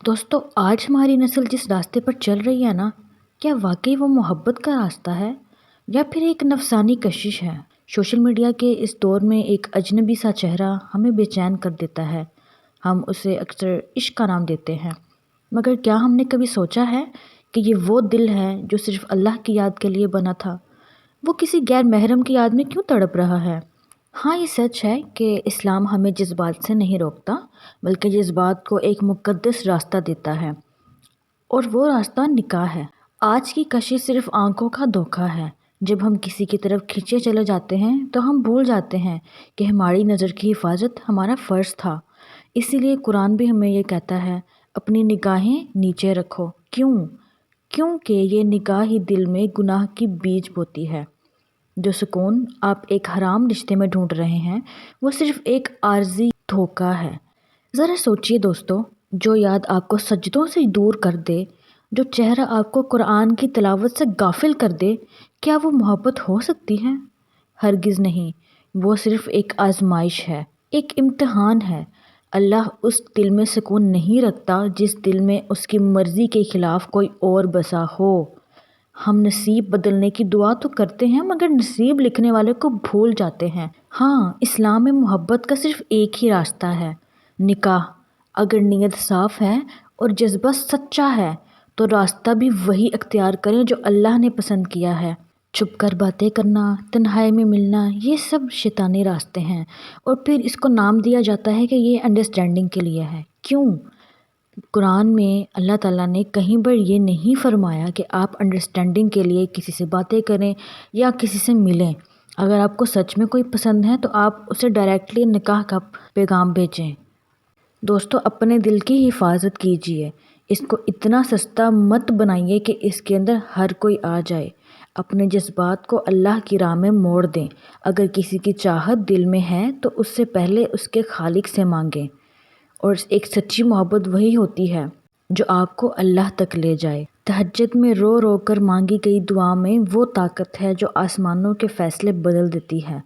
दोस्तों, आज हमारी नस्ल जिस रास्ते पर चल रही है ना, क्या वाकई वो मोहब्बत का रास्ता है या फिर एक नफसानी कशिश है? सोशल मीडिया के इस दौर में एक अजनबी सा चेहरा हमें बेचैन कर देता है। हम उसे अक्सर इश्क का नाम देते हैं, मगर क्या हमने कभी सोचा है कि ये वो दिल है जो सिर्फ अल्लाह की याद के लिए बना था? वो किसी गैर महरम की याद में क्यों तड़प रहा है? हाँ, ये सच है कि इस्लाम हमें जज्बात से नहीं रोकता, बल्कि जज्बात को एक मुक़द्दस रास्ता देता है, और वो रास्ता निकाह है। आज की कशिश सिर्फ आंखों का धोखा है। जब हम किसी की तरफ खींचे चले जाते हैं तो हम भूल जाते हैं कि हमारी नज़र की हिफाजत हमारा फ़र्ज़ था। इसीलिए कुरान भी हमें ये कहता है, अपनी निगाहें नीचे रखो। क्यों? क्योंकि ये निगाह ही दिल में गुनाह की बीज बोती है। जो सुकून आप एक हराम रिश्ते में ढूंढ रहे हैं, वो सिर्फ एक आर्जी धोखा है। ज़रा सोचिए दोस्तों, जो याद आपको सजदों से दूर कर दे, जो चेहरा आपको कुरान की तिलावत से गाफिल कर दे, क्या वो मोहब्बत हो सकती है? हरगिज़ नहीं। वो सिर्फ एक आजमाइश है, एक इम्तिहान है। अल्लाह उस दिल में सुकून नहीं रखता जिस दिल में उसकी मर्ज़ी के ख़िलाफ़ कोई और बसा हो। हम नसीब बदलने की दुआ तो करते हैं, मगर नसीब लिखने वाले को भूल जाते हैं। हाँ, इस्लाम में मोहब्बत का सिर्फ एक ही रास्ता है, निकाह। अगर नीयत साफ़ है और जज्बा सच्चा है तो रास्ता भी वही अख्तियार करें जो अल्लाह ने पसंद किया है। छुप कर बातें करना, तन्हाई में मिलना, ये सब शैतानी रास्ते हैं, और फिर इसको नाम दिया जाता है कि ये अंडरस्टैंडिंग के लिए है। क्यों? कुरान में अल्लाह ताला ने कहीं पर ये नहीं फरमाया कि आप अंडरस्टैंडिंग के लिए किसी से बातें करें या किसी से मिलें। अगर आपको सच में कोई पसंद है तो आप उसे डायरेक्टली निकाह का पैगाम भेजें। दोस्तों, अपने दिल की हिफाजत कीजिए। इसको इतना सस्ता मत बनाइए कि इसके अंदर हर कोई आ जाए। अपने जज्बात को अल्लाह की राह में मोड़ दें। अगर किसी की चाहत दिल में है तो उससे पहले उसके खालिक से मांगें। और एक सच्ची मोहब्बत वही होती है जो आपको अल्लाह तक ले जाए। तहज्जुद में रो रो कर मांगी गई दुआ में वो ताकत है जो आसमानों के फ़ैसले बदल देती है,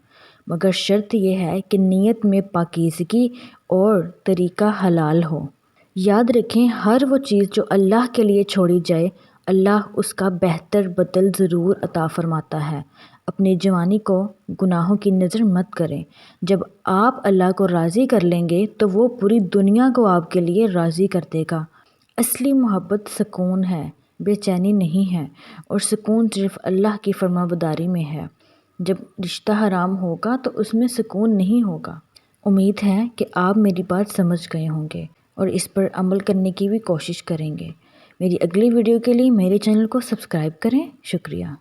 मगर शर्त यह है कि नीयत में पाकीज़गी और तरीका हलाल हो। याद रखें, हर वो चीज़ जो अल्लाह के लिए छोड़ी जाए, अल्लाह उसका बेहतर बदल ज़रूर अता फ़रमाता है। अपनी जवानी को गुनाहों की नज़र मत करें। जब आप अल्लाह को राज़ी कर लेंगे तो वो पूरी दुनिया को आपके लिए राज़ी कर देगा। असली मोहब्बत सुकून है, बेचैनी नहीं है, और सुकून सिर्फ अल्लाह की फरमाबरदारी में है। जब रिश्ता हराम होगा तो उसमें सुकून नहीं होगा। उम्मीद है कि आप मेरी बात समझ गए होंगे और इस पर अमल करने की भी कोशिश करेंगे। मेरी अगली वीडियो के लिए मेरे चैनल को सब्सक्राइब करें। शुक्रिया।